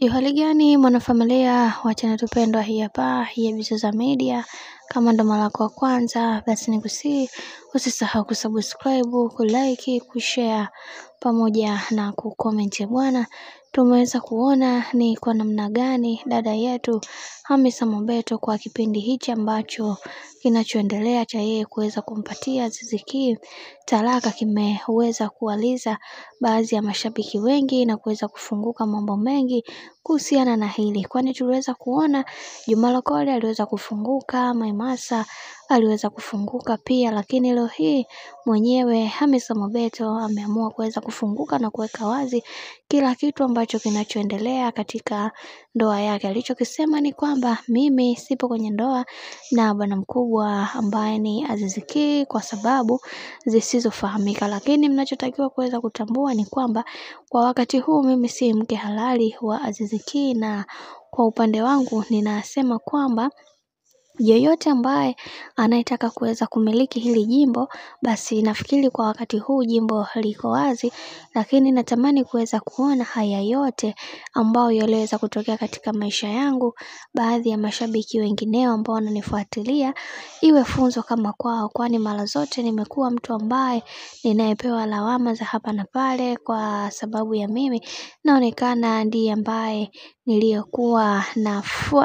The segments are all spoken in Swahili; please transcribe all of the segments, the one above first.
Hali gani mwanafamilia wa channel tupendwa hii hapa ya Bizoza Media. Kama ndo mara yako ya kwanza basi nikusihi usisahau kusubscribe, kulike, kushare pamoja na kucomment bwana. Tumeweza kuona ni kwa namna gani dada yetu Hamisa Mobeto kwa kipindi hichi ambacho kinachoendelea cha yeye kuweza kumpatia Azizi Ki talaka kimeweza kuwaliza baadhi ya mashabiki wengi na kuweza kufunguka mambo mengi kuhusiana na hili. Kwani tuliweza kuona Juma Lokole aliweza kufunguka, Maimasa aliweza kufunguka pia, lakini leo hii mwenyewe Hamisa Mobeto ameamua kuweza kufunguka na kuweka wazi kila kitu ambacho kinachoendelea katika ndoa yake. Alichokisema ni kwamba mimi sipo kwenye ndoa na bwana mkubwa ambaye ni Azizi Ki kwa sababu zisizofahamika, lakini mnachotakiwa kuweza kutambua ni kwamba kwa wakati huu mimi si mke halali wa Azizi Ki, na kwa upande wangu ninasema kwamba yeyote ambaye anayetaka kuweza kumiliki hili jimbo basi nafikiri kwa wakati huu jimbo liko wazi, lakini natamani kuweza kuona haya yote ambao yaliweza kutokea katika maisha yangu, baadhi ya mashabiki wengineo ambao wananifuatilia iwe funzo kama kwao, kwani mara zote nimekuwa mtu ambaye ninayepewa lawama za hapa na pale kwa sababu ya mimi naonekana ndiye ambaye niliyokuwa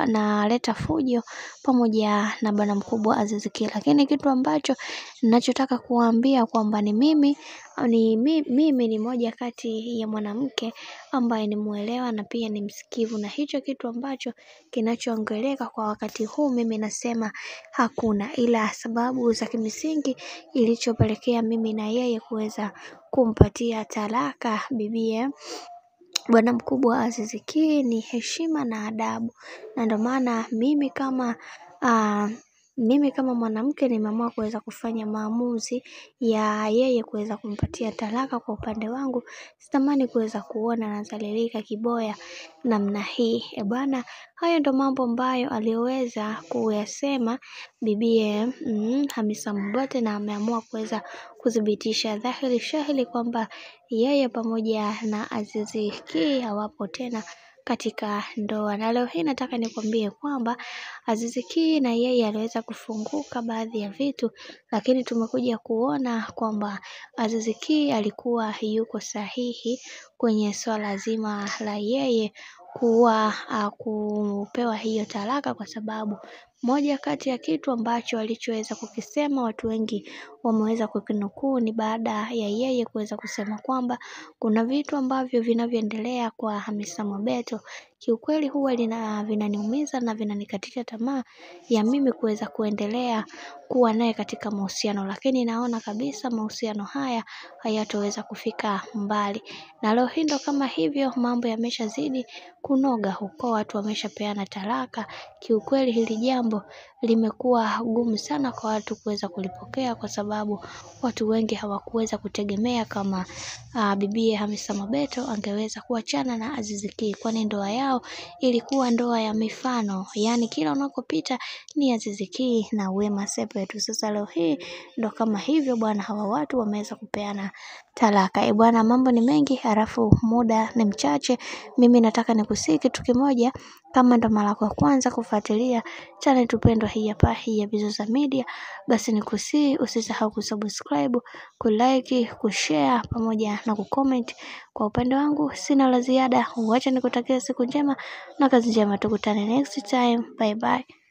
na leta fujo pamoja na bwana mkubwa Azizi Ki. Lakini kitu ambacho ninachotaka kuambia kwamba ni mimi ni moja kati ya mwanamke ambaye ni muelewa na pia ni msikivu, na hicho kitu ambacho kinachoongeleka kwa wakati huu mimi nasema hakuna, ila sababu za kimsingi ilichopelekea mimi na yeye kuweza kumpatia talaka bibie bwana mkubwa Azizi Ki ni heshima na adabu, na ndio maana mimi kama mwanamke nimeamua kuweza kufanya maamuzi ya yeye kuweza kumpatia talaka. Kwa upande wangu sitamani kuweza kuona nadhalilika kiboya namna hii. Bwana, hayo ndo mambo ambayo aliweza kuyasema bibie Hamisa Mobeto, na ameamua kuweza kudhibitisha dhahiri shahiri kwamba yeye pamoja na Azizi Ki hawapo tena katika ndoa. Na leo hii nataka nikwambie kwamba Azizi Ki na yeye aliweza kufunguka baadhi ya vitu, lakini tumekuja kuona kwamba Azizi Ki alikuwa yuko sahihi kwenye swala zima la yeye kupewa hiyo talaka, kwa sababu moja kati ya kitu ambacho alichoweza kukisema watu wengi wameweza kukinukuu ni baada ya yeye kuweza kusema kwamba kuna vitu ambavyo vinavyoendelea kwa Hamisa Mobeto kiukweli huwa vinaniumiza na vinanikatisha tamaa ya mimi kuweza kuendelea kuwa naye katika mahusiano, lakini naona kabisa mahusiano haya hayatoweza kufika mbali. Na leo hii ndo kama hivyo mambo yameshazidi kunoga huko, watu wameshapeana talaka. Kiukweli hili jambo limekuwa gumu sana kwa watu kuweza kulipokea, kwa sababu watu wengi hawakuweza kutegemea kama bibie Hamisa Mobeto angeweza kuachana na Azizi Ki, kwani ndoa yao ilikuwa ndoa ya mifano, yani kila unakopita ni Azizi Ki na Wema Sepetu. Sasa leo hii ndo kama hivyo bwana, hawa watu wameweza kupeana talaka. Bwana, mambo ni mengi halafu muda ni mchache. Mimi nataka nikusihi kitu kimoja, kama ndo mara ya kwanza kufuatilia channel tupendwa hii hapa ya Bizoza Media, basi nikusihi usisahau kusubscribe, kulike, kushare pamoja na kucomment. Kwa upande wangu sina la ziada, wacha nikutakia siku njema na kazi njema, tukutane next time. Bye bye.